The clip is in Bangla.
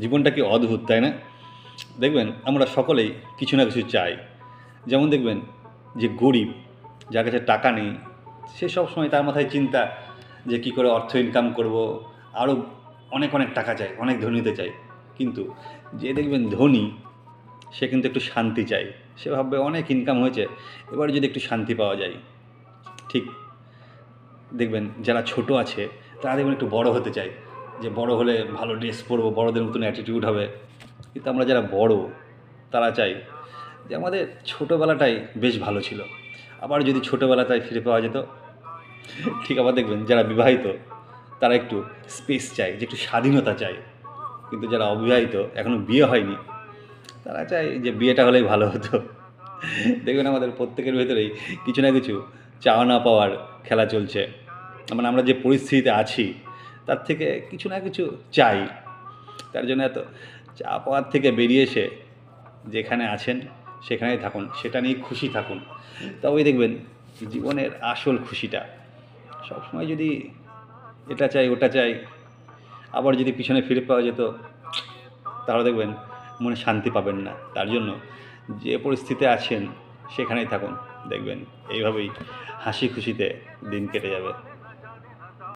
জীবনটা কি অদ্ভুত, তাই না? দেখবেন আমরা সকলেই কিছু না কিছু চাই। যেমন দেখবেন যে গরিব, যার কাছে টাকা নেই, সে সব সময় তার মাথায় চিন্তা যে কী করে অর্থ ইনকাম করব, আরও অনেক অনেক টাকা চাই, অনেক ধনী হতে চাই। কিন্তু যে দেখবেন ধনী, সে কিন্তু একটু শান্তি চাই। সে ভাববে অনেক ইনকাম হয়েছে, এবার যদি একটু শান্তি পাওয়া যায়। ঠিক দেখবেন যারা ছোট আছে তারা দেখবেন একটু বড় হতে চায়, যে বড় হলে ভালো ড্রেস পরবো, বড়দের মতন অ্যাটিটিউড হবে। কিন্তু আমরা যারা বড়, তারা চাই যে আমাদের ছোটোবেলাটাই বেশ ভালো ছিল, আবার যদি ছোটোবেলাটাই ফিরে পাওয়া যেত। ঠিক আবার দেখবেন যারা বিবাহিত, তারা একটু স্পেস চায়, যে একটু স্বাধীনতা চায়। কিন্তু যারা অবিবাহিত, এখনও বিয়ে হয়নি, তারা চায় যে বিয়েটা হলেই ভালো হতো। দেখবেন আমাদের প্রত্যেকের ভেতরেই কিছু না কিছু চাওয়া না পাওয়ার খেলা চলছে। মানে আমরা যে পরিস্থিতিতে আছি, তার থেকে কিছু না কিছু চাই। তার জন্য এত চা পাওয়ার থেকে বেরিয়ে এসে যেখানে আছেন সেখানেই থাকুন, সেটা নিয়ে খুশি থাকুন। তবেই দেখবেন জীবনের আসল খুশিটা। সবসময় যদি এটা চাই ওটা চাই, আবার যদি পিছনে ফিরে পাওয়া যেত, তাহলে দেখবেন মনে শান্তি পাবেন না। তার জন্য যে পরিস্থিতিতে আছেন সেখানেই থাকুন, দেখবেন এইভাবেই হাসি খুশিতে দিন কেটে যাবে।